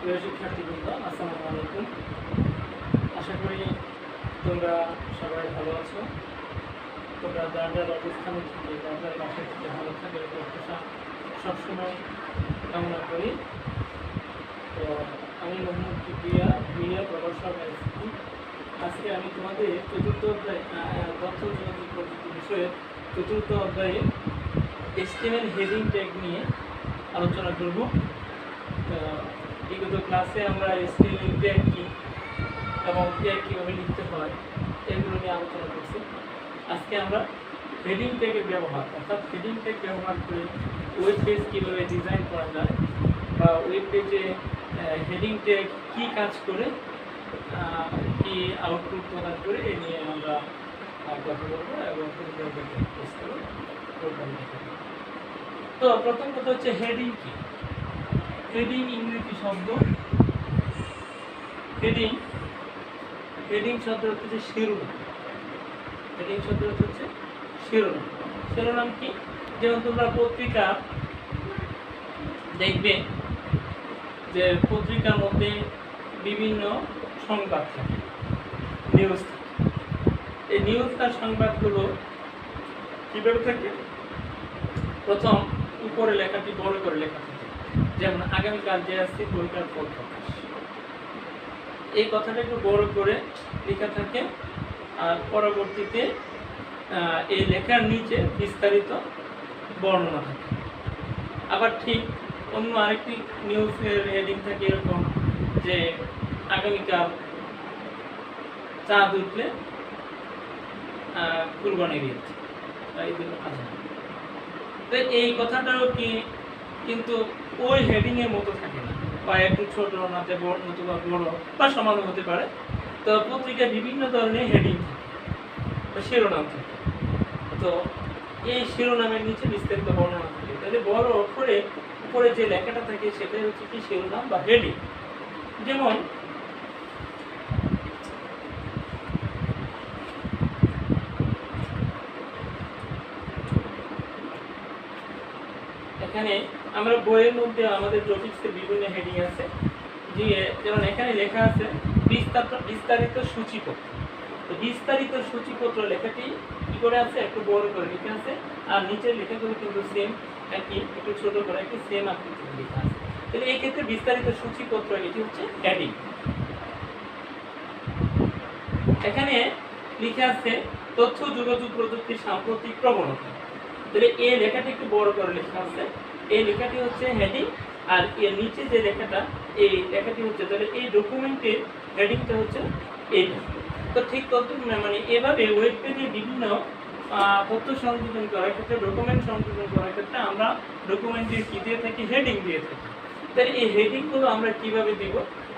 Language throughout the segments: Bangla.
প্রিয় শিক্ষার্থীবৃন্দ, আসসালামু আলাইকুম। আশা করি তোমরা সবাই ভালো আছো। তোমরা যার যার অবস্থানে থেকে যার যার বাসায় থেকে ভালো থাকে প্রত্যাশা সবসময় কামনা করি। তো আমি মোহাম্মদ প্রিয়া প্রভাষক। আজকে আমি তোমাদের চতুর্থ অধ্যায় তথ্য যোগাযোগ প্রযুক্তি বিষয়ে চতুর্থ অধ্যায়ে HTML হেডিং ট্যাগ নিয়ে আলোচনা করব। বিগত ক্লাসে আমরা HTML ট্যাগ কি এবং ট্যাগ কীভাবে লিখতে হয় এগুলো নিয়ে আলোচনা করছি। আজকে আমরা হেডিং ট্যাগের ব্যবহার, অর্থাৎ হেডিং ট্যাগ ব্যবহার করে ওয়েব পেজ কীভাবে ডিজাইন করা যায় বা ওয়েব পেজে হেডিং ট্যাগ কী কাজ করে, কি আউটপুট প্রদান করে এ নিয়ে আমরা কথা বলবো এবং তো প্রথম কথা হচ্ছে হেডিং কি। হেডিং ইংরেজি শব্দ। হেডিং শব্দ হচ্ছে শিরোনাম। হেডিং শব্দ হচ্ছে শিরোনাম। শিরোনাম কি? যেমন তোমরা পত্রিকা দেখবে যে পত্রিকার মধ্যে বিভিন্ন সংবাদ থাকে, নিউজ থাকে। এই নিউজ তার সংবাদগুলো কীভাবে থাকে? প্রথম উপরে লেখাটি বড় করে লেখা থাকে, যেমন আগামীকাল যে আসছে বইটার ফল প্রকাশ, এই কথাটা একটু বড় করে লেখা থাকে। আর পরবর্তীতে এই লেখার নিচে বিস্তারিত বর্ণনা থাকে। আবার ঠিক অন্য আরেকটি নিউজের হেডিং থাকে এরকম যে আগামীকাল চাঁদ উঠলে কুরবানির ঈদ, তো এই কথাটাও কি কিন্তু ওই হেডিংয়ের মতো থাকে না, বা একটু ছোট নাতে নতুবা বড় বা সমানও হতে পারে। তো পত্রিকায় বিভিন্ন ধরনের হেডিং থাকে বা শিরোনাম থাকে। তো এই শিরোনামের নিচে বিস্তারিত বর্ণনা থাকে। তাহলে বড় অক্ষরে উপরে যে লেখাটা থাকে সেটাই হচ্ছে কি শিরোনাম বা হেডিং। যেমন এখানে আমরা বইয়ের মধ্যে আমাদের টপিক্সের বিভিন্ন হেডিং আছে, যেমন এখানে লেখা আছে বিস্তারিত সূচিপত্র। তো বিস্তারিত সূচিপত্র লেখাটি কি করে আছে? একটু বড় করে লেখা আছে, আর নিচের লেখাগুলো কিন্তু সেম, একই একটু ছোট করে একটি সেম আকৃতিতে লেখা আছে। তাহলে এই ক্ষেত্রে বিস্তারিত সূচিপত্র এটি হচ্ছে হেডিং। এখানে লেখা আছে তথ্য যোগাযোগ প্রযুক্তির সাম্প্রতিক প্রবণতা। তাহলে এই লেখাটি একটু বড় করে লেখা আছে, এই লেখাটি হচ্ছে হেডিং। আর এর নিচে যে লেখাটা, এই লেখাটি হচ্ছে, তাহলে এই ডকুমেন্টের হেডিংটা হচ্ছে এইটা। তো ঠিক তথ্য মানে এভাবে ওয়েব পেজে বিভিন্ন তথ্য সংযোজন করার ক্ষেত্রে, ডকুমেন্ট সংযোজন করার ক্ষেত্রে আমরা ডকুমেন্টের কি দিয়ে থাকি? হেডিং দিয়ে থাকি। তাহলে এই হেডিংগুলো আমরা কিভাবে দিব,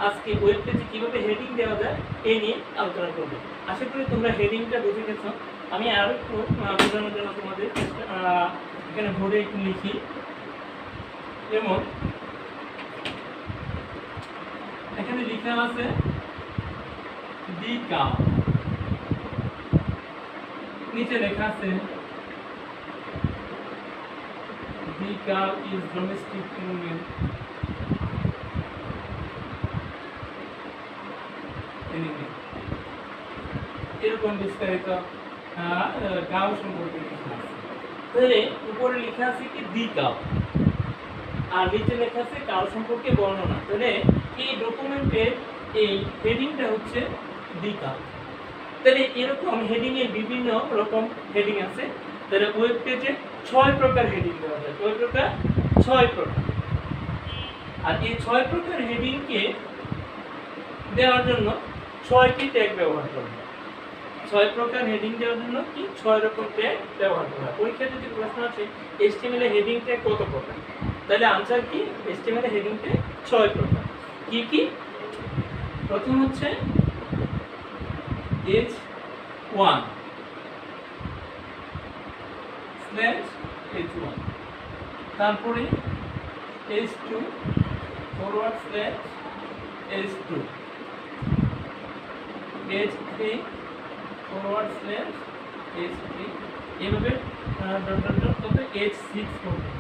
আজকে ওয়েব পেজে কীভাবে হেডিং দেওয়া যায় এই নিয়ে আলোচনা করব। আশা করি তোমরা হেডিংটা বুঝে গেছো। আমি আরও একটু বোঝানোর জন্য তোমাদের এখানে বোর্ডে একটু লিখি। যেমন এখানে লেখা আছে দি কাউ, নিচে লেখা আছে the cow is domestic animal এরকম বিস্তারিত কাউ সম্পর্কে লেখা আছে। তাহলে উপরে লেখা আছে কি দি কাউ, আর নিচে লেখা আছে কাউ সম্পর্কে বর্ণনা। তাহলে এই ডকুমেন্টের এই হেডিংটা হচ্ছে দি কাউ। তাহলে এরকম হেডিং এর বিভিন্ন রকম হেডিং আছে। তাহলে ওয়েব পেজে 6 প্রকার হেডিং দেওয়া যায়। কয় প্রকার? 6 প্রকার। আর এই 6 প্রকার হেডিংকে দেওয়ার জন্য 6টি ট্যাগ ব্যবহার করা হয়। 6 প্রকার হেডিং দেওয়ার জন্য কি 6 রকম ট্যাগ ব্যবহার করা হয়। পরীক্ষায় যদি প্রশ্ন আছে HTML এর হেডিং ট্যাগ কত প্রকার, তাহলে আনসার কি? HTML এর হেডিং ট্যাগ 6 প্রকার। কি কি? প্রথম হচ্ছে H1 /H1, তারপরে H2 /H2, H3 /H3, এভাবে H6 করবে।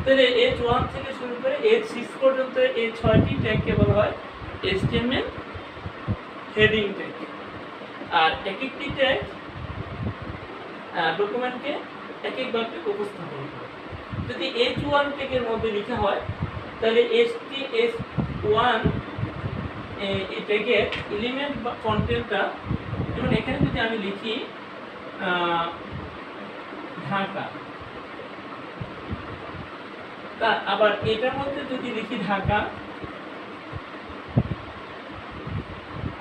তাহলে H1 থেকে শুরু করে H6 পর্যন্ত এই 6টি ট্যাগকে বলা হয় HTML হেডিং ট্যাগ। আর এক একটি ট্যাগ ডকুমেন্টকে এক একভাবে উপস্থাপন করে। যদি H1 ট্যাগের মধ্যে লেখা হয় তাহলে HTS1 এই ট্যাগের এলিমেন্ট বা কন্টেন্টটা, যেমন এখানে যদি আমি লিখি ঢাকা, তা আবার এটার মধ্যে যদি লিখি ঢাকা,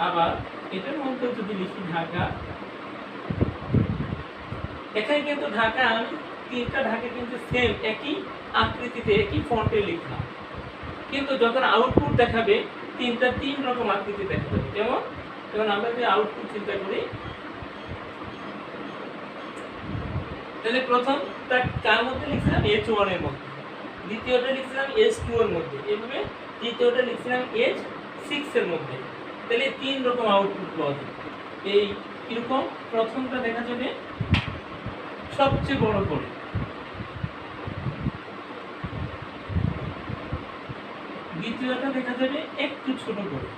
আবার এটার মধ্যে যদি লিখি ঢাকা, এখানে কিন্তু ঢাকা, আমি তিনটা ঢাকা কিন্তু সেম একই আকৃতিতে একই ফন্টে লিখলাম, কিন্তু যখন আউটপুট দেখাবে তিন রকম আকৃতি দেখা যাবে। যেমন আমরা যে আউটপুট চিন্তা করি, তাহলে প্রথমটা কার মধ্যে লিখছিলাম H1 এর মধ্যে, দ্বিতীয়টা লিখছিলাম H2 এর মধ্যে, এভাবে তৃতীয়টা লিখছিলাম H6 এর মধ্যে। তাহলে তিন রকম আউটপুট পাওয়া যাবে। এই কিরকম, প্রথমটা দেখা যাবে সবচেয়ে বড় করে, দ্বিতীয়টা দেখা যাবে একটু ছোট করে,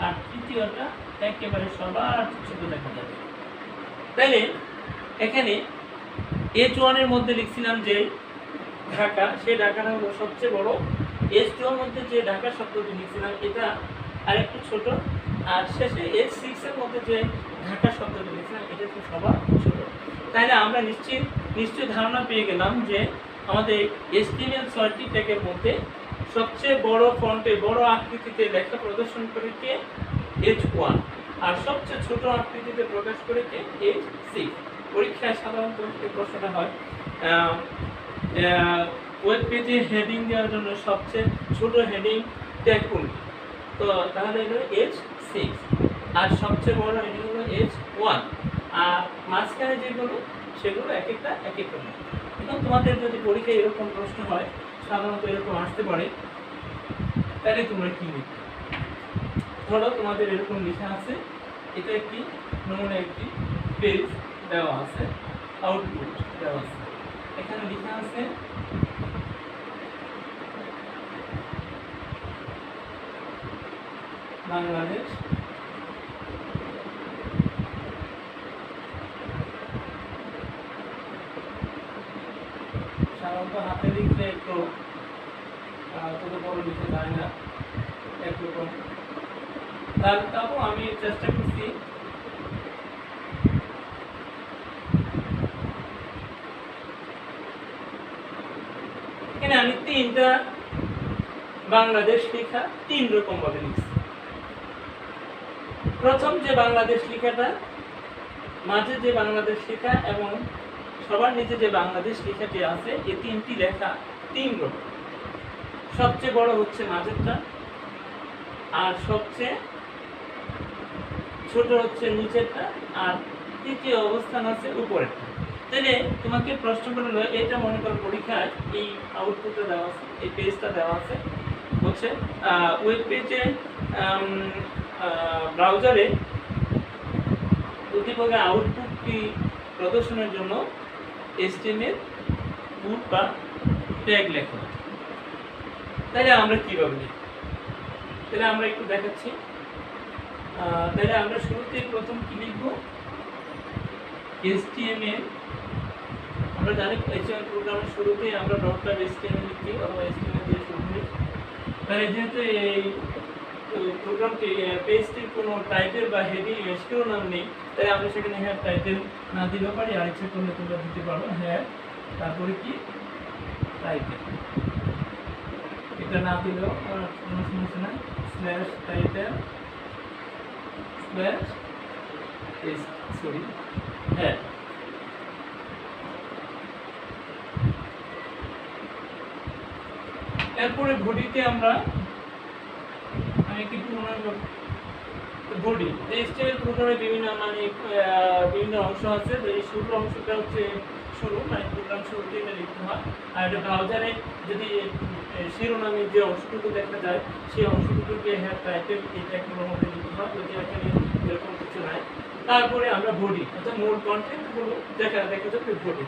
আর তৃতীয়টা একেবারে সবার ছোট দেখা যাবে। তাইলে এখানে H1 এর মধ্যে লিখছিলাম যে ঢাকা, সেই ঢাকাটা হলো সবচেয়ে বড়। H2 এর মধ্যে যে ঢাকা শব্দটি লিখছিলাম এটা আরেকটু ছোট, আর শেষে H6 এর মধ্যে যে ঢাকা শব্দটি লিখছিলাম এটা হচ্ছে সবার ছোট। তাহলে আমরা নিশ্চয় ধারণা পেয়ে গেলাম যে আমাদের HTML 6টি ট্যাগের মধ্যে সবচেয়ে বড় ফন্টে বড় আকৃতিতে লেখা প্রদর্শন করে কে H1, আর সবচেয়ে ছোট আকৃতিতে প্রকাশ করে কে H6। পরীক্ষায় সাধারণত এই প্রশ্নটা হয় ওয়েব পেজে হেডিং দেওয়ার জন্য সবচেয়ে ছোট হেডিং ট্যাগ কোনটি, তো তাহলে হলো H6, আর সবচেয়ে বড় হেডিং হলো H1, আর মাঝখানে যেগুলো সেগুলো এক একটা রকম। এখন তোমাদের যদি পরীক্ষায় এরকম প্রশ্ন হয়, সাধারণত এরকম আসতে পারে, তাহলে তোমরা কি লিখবে? ধরো তোমাদের এরকম লেখা আছে, এটা একটি নমুনা একটি পেজ দেওয়া আছে, আউটপুট দেওয়া আছে, এখানে লেখা আছে বাংলাদেশ সাধারণত হাতে লিখলে একটু তত বড় লিখে যায় না, একরকম। তারপর আমি চেষ্টা করছি এখানে আমি তিনটা বাংলাদেশ লেখা তিন রকম ভাবে লিখছি। প্রথম যে বাংলাদেশ লেখাটা, মাঝে যে বাংলাদেশ লেখা এবং সবার নিচে যে বাংলাদেশ লেখাটি আছে, এই তিনটি লেখা তিন রকম। সবচেয়ে বড় হচ্ছে মাঝেরটা, আর সবচেয়ে ছোট হচ্ছে নিচেরটা, আর তৃতীয় অবস্থান আছে উপরেরটা। তাহলে তোমাকে প্রশ্ন করলো, এটা মনে করো পরীক্ষায় এই আউটপুটটা দেওয়া আছে, এই পেজটা দেওয়া আছে, হচ্ছে ওয়েব পেজে ব্রাউজারে উদ্দীপকে আউটপুটটি প্রদর্শনের জন্য HTML কোড বা ট্যাগ লেখা। তাহলে আমরা কীভাবে লিখব? তাহলে আমরা একটু দেখাচ্ছি। তাহলে আমরা শুরুতেই প্রথম কি লিখব? HTML। আমরা জানি HTML প্রোগ্রামের শুরুতেই আমরা .html লিখি অথবা HTML দিয়ে শুরু করি। তাহলে যেহেতু এই প্রোগ্রামটি পেজটির কোনো টাইটেল বা হেডিং শিরোনাম নেই, তাই আমরা সেখানে হ্যাঁ টাইটেল না দিতে পারি, আর ইচ্ছে করলে তোমরা দিতে পারো হ্যাঁ, তারপরে কি টাইটেল, এটা না দিলেও কোনো সমস্যা নাই, স্ল্যাশ টাইটেল স্ল্যাশ সরি হ্যাঁ। এরপরে বডিতে আমরা একটু বডি HTML প্রোগ্রামে বিভিন্ন অংশ আছে। এই শুরুর অংশটা হচ্ছে শুরু, মানে প্রোগ্রাম শুরুতে এটা লিখতে হয়। আর এটা ব্রাউজারে যদি শিরোনামের যে অংশটুকু দেখা যায় সেই অংশটুকুকে হ্যাঁ টাইটেল এটা একটু মধ্যে লিখতে হয়, যদি এখানে এরকম কিছু নাই। তারপরে আমরা বডি অর্থাৎ মূল কন্টেন্টগুলো দেখা যাবে বডি।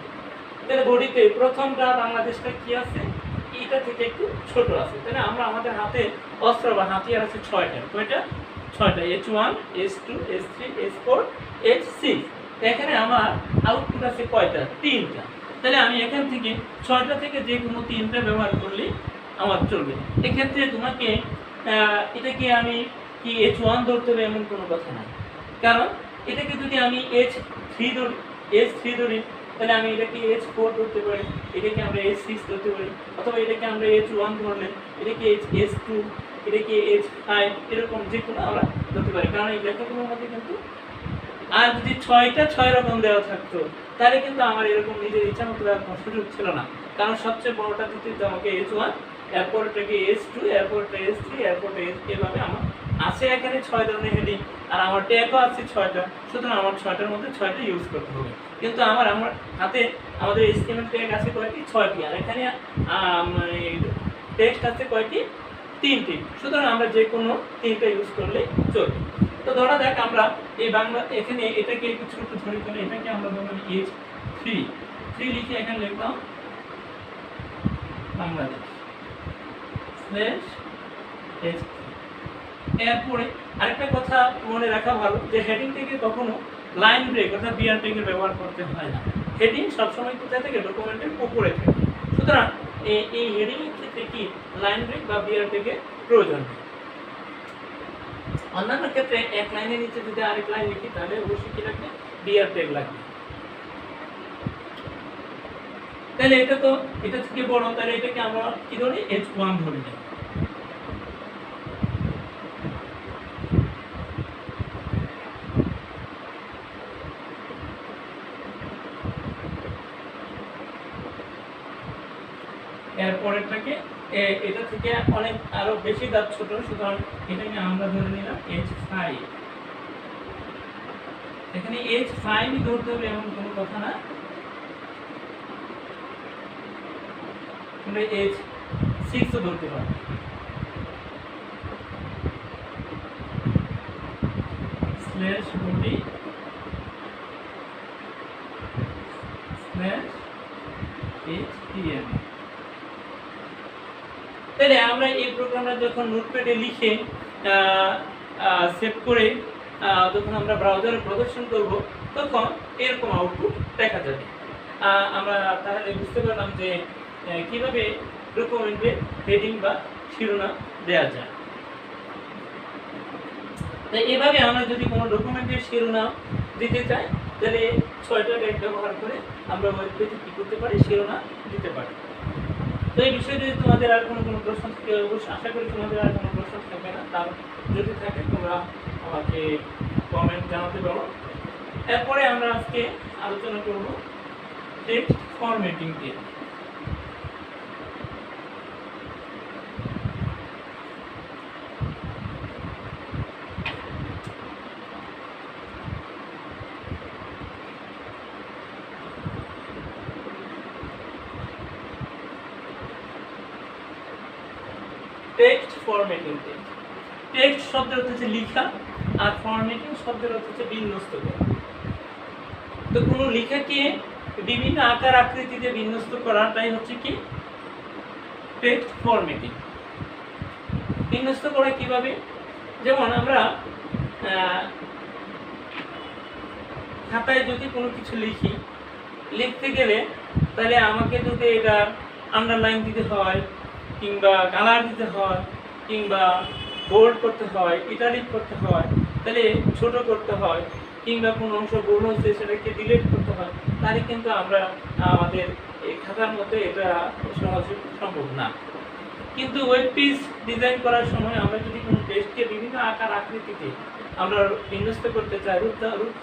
তাহলে বডিতে প্রথমটা বাংলাদেশটা কি আছে, এটা থেকে একটু ছোট আছে। তাহলে আমরা আমাদের হাতে অস্ত্র বা হাতিয়ার আছে 6টা। কয়টা? 6টা। H1, H2, H3, H4, H6। এখানে আমার আউটপুট আছে কয়টা? 3টা। তাহলে আমি এখান থেকে 6টা থেকে যে কোনো 3টা ব্যবহার করলে আমার চলবে। এক্ষেত্রে তোমাকে এটাকে আমি কি H1 ধরতে হবে এমন কোনো কথা না, কারণ এটাকে যদি আমি H3 ধরি তাহলে আমি এটাকে H4 ধরতে পারি, এটাকে আমরা H6 ধরতে পারি, অথবা এটাকে আমরা H1 ধরলে এটাকে H2, এটাকে H5, এরকম যে কোনো আমরা ধরতে পারি, কারণ এই লেখাগুলোর মধ্যে কিন্তু আর যদি 6টা 6 রকম দেওয়া থাকতো তাহলে কিন্তু আমার এরকম নিজের ইচ্ছা মতো দেওয়ার কোনো সুযোগ ছিল না, কারণ সবচেয়ে বড়টা দিতে হতো আমাকে H1, এরপরটাকে H2, এরপরটা H3, এরপরটা H, এভাবে আমার আছে এখানে 6 ধরনের হেডিং, আর আমার ট্যাগও আছে 6টা, সুতরাং আমার 6টার মধ্যে 6টা ইউজ করতে হবে। কিন্তু আমার হাতে আমাদের HTML ট্যাগ আছে কয়টি? 6টি, আর এখানে টেক্সট আছে কয়টি? 3টি, সুতরাং আমরা যে কোনো 3টা ইউজ করলে চলবে। তো ধরা যাক আমরা এই বাংলা এখানে এটাকে একটু ছোট ধরে করে এটাকে আমরা ধরলাম H3 লিখে এখানে লিখলাম বাংলাদেশ /H3। এরপরে আরেকটা কথা মনে রাখা ভালো যে হেডিং থেকে কখনো লাইন ব্রেক অর্থাৎ বিআর ট্যাগের ব্যবহার করতে হয় না। হেডিং সবসময় কোথায় থেকে? ডকুমেন্টের উপরে থাকে। সুতরাং এই হেডিং এর ক্ষেত্রে কি লাইন ব্রেক বা বিআর ট্যাগের প্রয়োজন নেই। অন্যান্য ক্ষেত্রে এক লাইনের নিচে যদি আরেক লাইন লিখি তাহলে অবশ্যই কি লাগবে? বিআর ট্যাগ লাগবে। তাহলে এটা তো এটা থেকে বড়, তাহলে এটাকে আমরা কি ধরি? H1 ধরি না। এরপরেরটাকে এটা থেকে অনেক আরো বেশি দাঁত ছোট, সুতরাং এটাকে আমরা ধরে নিলাম H5। এখানে H5 ধরতে হবে এমন কোনো কথা না, আমরা H6 ও ধরতে পারি। /body /html। তাহলে আমরা এই প্রোগ্রামটা যখন নোটপ্যাডে লিখে সেভ করে যখন আমরা ব্রাউজারে প্রদর্শন করব তখন এরকম আউটপুট দেখা যাবে। আমরা তাহলে বুঝতে পারলাম যে কিভাবে ডকুমেন্টে হেডিং বা শিরোনাম দেওয়া যায়। তাই এভাবে আমরা যদি কোনো ডকুমেন্টের শিরোনাম দিতে চাই তাহলে 6টা ট্যাগ ব্যবহার করে আমরা ওয়েব পেজে কী করতে পারি? শিরোনাম দিতে পারি। তো এই বিষয়ে যদি তোমাদের আর কোনো প্রশ্ন থাকে, অবশ্যই আশা করি তোমাদের আর কোনো প্রশ্ন থাকবে না, তার যদি থাকে তোমরা আমাকে কমেন্ট জানাতে পারো। এরপরে আমরা আজকে আলোচনা করব টেক্সট ফরম্যাটিং নিয়ে। Text formatting. টেক্সট শব্দের অর্থ হচ্ছে লেখা, আর ফরম্যাটিং শব্দের অর্থ হচ্ছে বিন্যস্ত করা। তো কোনো লেখাকে বিভিন্ন আকার আকৃতিতে বিন্যস্ত করাটাই হচ্ছে কি টেক্সট ফরম্যাটিং। বিন্যস্ত করা কিভাবে? যেমন আমরা খাতায় যদি কোনো কিছু লিখতে গেলে তাহলে আমাকে যদি এটা আন্ডারলাইন দিতে হয়, কিংবা কালার দিতে হয়, কিংবা বোল্ড করতে হয়, ইটালিক করতে হয়, তাহলে ছোট করতে হয়, কিংবা কোনো অংশ ভুল হচ্ছে সেটাকে ডিলিট করতে হয়, তাহলে কিন্তু আমরা আমাদের এই খাতার মধ্যে এটা সহজে সম্ভব না। কিন্তু ওয়েব পেজ ডিজাইন করার সময় আমরা যদি কোনো টেক্সটকে বিভিন্ন আকার আকৃতিতে আমরা বিন্যস্ত করতে চাই, রূপ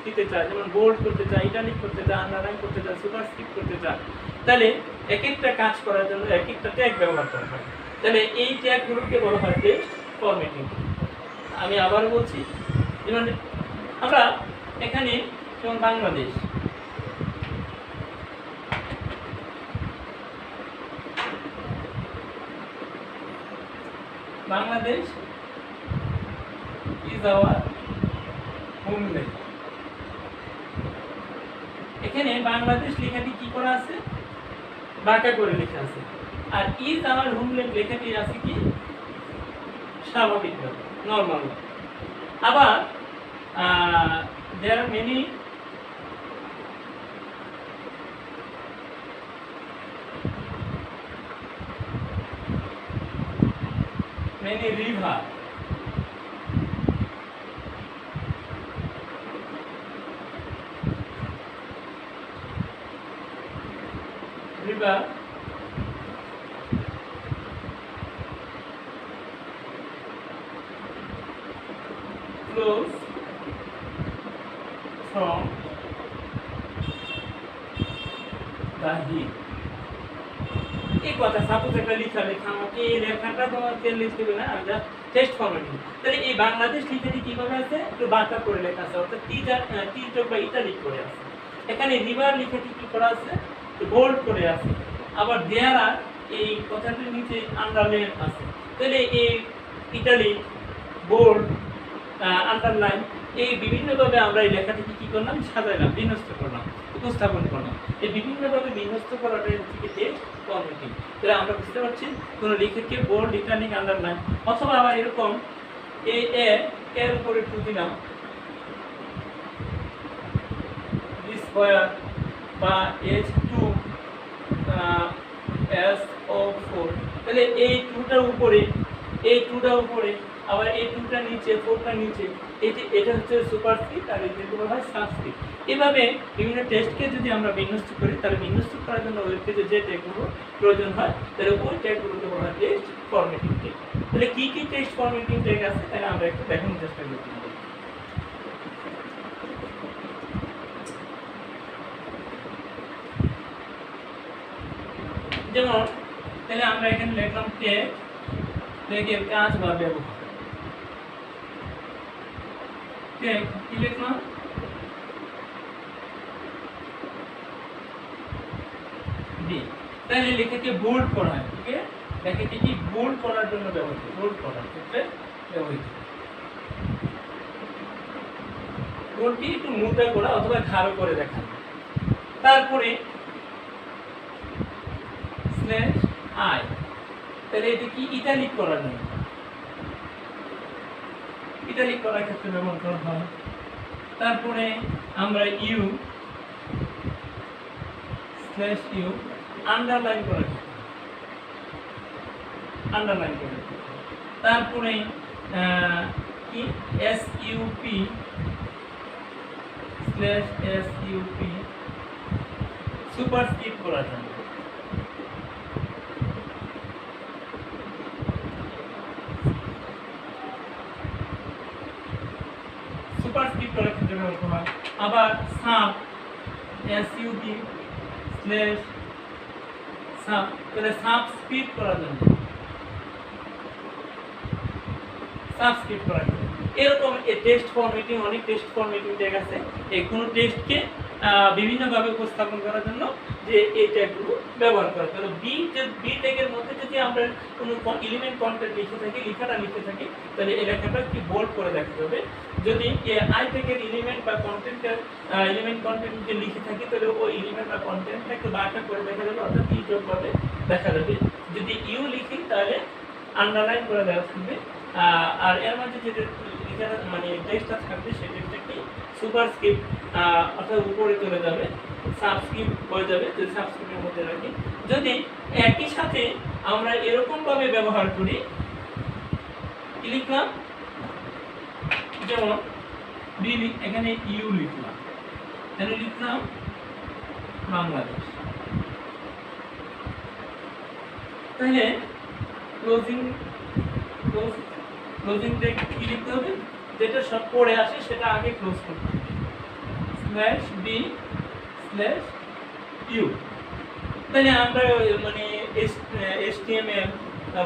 দিতে চাই, যেমন বোল্ড করতে চাই, ইটালিক করতে চাই, আন্ডারলাইন করতে চাই, সুপারস্ক্রিপ্ট করতে চাই, তাহলে এক একটা কাজ করার জন্য এক একটা ট্যাগ ব্যবহার করা হয়। তাহলে এই ট্যাগগুলোকে বলা হয় টেক্সট ফরম্যাটিং। আমি আবার বলছি, যেমন আমরা এখানে যেমন বাংলাদেশ ইজ আওয়ার হোমল্যান্ড। এখানে বাংলাদেশ লেখাটি কি করা আছে? বাঁকা করে লেখা আছে। আর ইজ আওয়ার হোমল্যান্ড লেখাটি আছে কি স্বাভাবিকভাবে, নর্মাল। আবার there are many river flows from the hill. এই কথা সাপোজ একটা লেখা আমাকে এই লেখাটা তোমাকে লিখতে হবে না, আমরা টেস্ট ফরম্যাটিং। তাহলে এই বাংলাদেশ লিখাটি কিভাবে আছে, একটু বাঁকা করে লেখা আছে, অর্থাৎ তীর্থক বা ইটালিক করে আছে। এখানে রিভার লিখাটি কি করা আছে, বোল্ড করে আছে। আবার দেয়ার আর এই কথাটির নিচে আন্ডারলাইন আছে। তাহলে এই ইটালিক, বোল্ড, আন্ডারলাইন এই বিভিন্নভাবে আমরা এই লেখাটিকে কি করলাম, সাজাইলাম, বিন্যস্ত করলাম, উপস্থাপন করলাম। এই বিভিন্নভাবে বিন্যস্ত করাটা হচ্ছে টেক্সট ফরম্যাটিং। তাহলে আমরা বুঝতে পারছি কোনো লেখাকে বোল্ড, ইটালিক, আন্ডারলাইন, অথবা আবার এরকম এই এর উপরে টু দিলাম স্কয়ার বা H2 SO4। তাহলে এই টুটার উপরে, এই টুটার উপরে, আবার এই টুটার নিচে, ফোরটার নিচে, এটা হচ্ছে সুপারস্ক্রিপ্ট আর এগুলো হয় সাবস্ক্রিপ্ট। এভাবে বিভিন্ন টেক্সটকে যদি আমরা বিন্যস্ত করি, তাহলে বিন্যস্ত করার জন্য ওয়েব পেজে যে ট্যাগগুলো প্রয়োজন হয়, তাহলে ওই ট্যাগগুলোকে বলা হয় টেক্সট ফরম্যাটিং ট্যাগ। তাহলে কি কি টেক্সট ফরম্যাটিং ট্যাগ আছে, তাহলে আমরা একটু দেখানোর চেষ্টা করছি। যেমন তাহলে আমরা এখানে লিখলাম ট্যাগের কাজ বা ব্যবহার। ট্যাগ কি লিখলাম, বি। তাহলে লেখাকে বোল্ড করা হয়, ঠিক আছে, লেখাকে কি বোল্ড করার জন্য ব্যবহৃত, বোল্ড করার ক্ষেত্রে ব্যবহৃত। বোল্ডটি একটু মোটা করা অথবা ঘাড়ো করে দেখানো। তারপরে স্ল্যাশ আই, তাহলে এটা কি ইটালিক করার জন্য, ইটালিক করার ক্ষেত্রে ব্যবহার করা হয়। তারপরে আমরা ইউ স্ল্যাশ ইউ আন্ডারলাইন করার ক্ষেত্রে, আন্ডারলাইন করার ক্ষেত্রে। তারপরে কি এসইউপি স্ল্যাশ এসইউপি সুপারস্ক্রিপ্ট করার জন্য। সুপারস্ক্রিপ্ট করার ক্ষেত্রে ব্যবহার করা হয়। আবার সাব এসইউপি স্ল্যাশ সাব, তাহলে সাবস্ক্রিপ্ট করার জন্য, সাবস্ক্রিপ্ট করার জন্য। এরকম এই টেক্সট ফরম্যাটিং, অনেক টেক্সট ফরম্যাটিং ট্যাগ আছে। এই কোনো টেক্সটকে বিভিন্নভাবে উপস্থাপন করার জন্য যে এই ট্যাগগুলো ব্যবহার করা। তাহলে বি ট্যাগের মধ্যে যদি আমরা কোনো এলিমেন্ট কন্টেন্ট লিখে থাকি, লেখাটা লিখে থাকি, তাহলে এই লেখাটা কি বোল্ড করে দেখাতে হবে। যদি আই ট্যাগের এলিমেন্ট বা কন্টেন্টের এলিমেন্ট কন্টেন্টকে লিখে থাকি, তাহলে ওই এলিমেন্ট বা কন্টেন্টটা একটু বাঁকা করে দেখা যাবে, অর্থাৎ তীর্যকভাবে দেখা যাবে। যদি ইউ লিখি তাহলে আন্ডারলাইন করে দেওয়া থাকবে। আর এর মধ্যে যেটা মানে টেক্সটটা থাকবে সেই টেক্সটটা কি সুপারস্ক্রিপ্ট, অর্থাৎ উপরে চলে যাবে, সাবস্ক্রিপ্ট হয়ে যাবে যদি সাবস্ক্রিপ্টের মধ্যে রাখি। যদি একই সাথে আমরা এরকম ভাবে ব্যবহার করি, কি লিখলাম, যেমন বি এখানে ইউ লিখলাম, এখানে লিখলাম বাংলাদেশ। তাহলে ক্লোজিং ট্যাগ কি লিখতে হবে, যেটা সব পড়ে আসে সেটা আগে ক্লোজ করতে হবে, স্ল্যাশ বি স্ল্যাশ ইউ। তাহলে আমরা মানে HTML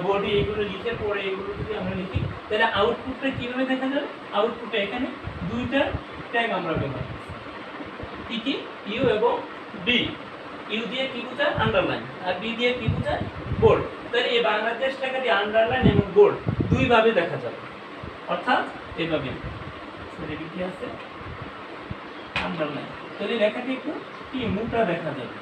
বডি এগুলো লিখে পড়ে এগুলো যদি আমরা লিখি, তাহলে আউটপুটটা কীভাবে দেখা যাবে, আউটপুটে এখানে দুইটা ট্যাগ আমরা ব্যবহার করছি, কি ইউ এবং বি। ইউ দিয়ে কি বোঝায়, আন্ডারলাইন, আর বি দিয়ে কি বোঝায়, বোল্ড। তাহলে এই বাংলাদেশ লেখাটি আন্ডারলাইন এবং বোল্ড দুইভাবে দেখা যাবে, অর্থাৎ এইভাবে কি আছে আন্ডারলাইন। তাহলে লেখাটি একটু কি মোটা দেখা যাবে।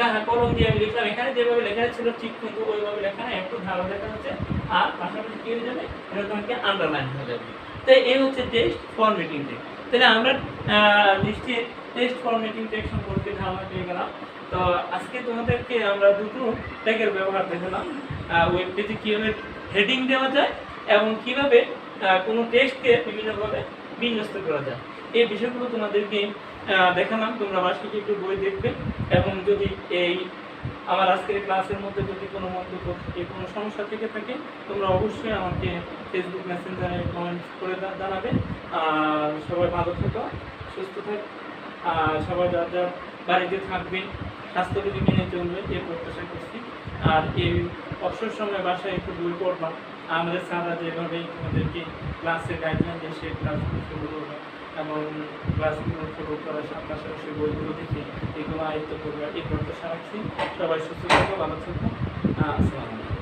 হ্যাঁ, কলম দিয়ে আমি লিখলাম, এখানে যেভাবে লেখা ছিল ঠিক কিন্তু ওইভাবে লেখা না, একটু ভালো লেখা হচ্ছে। আর পাশাপাশি কি হয়ে যাবে, এরকম কি আন্ডারলাইন হয়ে যাবে। তো এই হচ্ছে টেক্সট ফরম্যাটিং টেক্সট। তাহলে আমরা নিশ্চিত টেক্সট ফরম্যাটিং টেক্সট সম্পর্কে ধারণা পেয়ে গেলাম। তো আজকে তোমাদেরকে আমরা দুটো ট্যাগের ব্যবহার দেখালাম, ওয়েব পেজে কীভাবে হেডিং দেওয়া যায় এবং কীভাবে কোনো টেক্সটকে বিভিন্নভাবে বিন্যস্ত করা যায়। এই বিষয়গুলো তোমাদেরকে দেখালাম। তোমরা বাসায় একটু বই দেখবে এবং যদি এই আমার আজকের ক্লাসের মধ্যে যদি কোনো মন্তব্য থাকে, কোনো সমস্যা থেকে থাকে, তোমরা অবশ্যই আমাকে ফেসবুক মেসেঞ্জারে কমেন্ট করে জানাবে। আর সবাই ভালো থেকো, সুস্থ থাক, আর সবাই যার যার বাড়িতে থাকবেন, স্বাস্থ্যবিধি মেনে চলবে, এই প্রত্যাশা করছি। আর এই অবসর সময় বাসায় একটু বই পড়বা। আমাদের স্যাররা যেভাবে তোমাদেরকে ক্লাসের গাইডলাইন দিয়ে সেই ক্লাসগুলো শুরু করবে এবং ক্লাসগুলো ফলো করার পাশাপাশি বইগুলো দেখে এগুলো আয়ত্ত করবে, এই প্রত্যাশা রাখছি। সবাই সুস্থ থাকো, ভালো থাকো। আসসালামু আলাইকুম।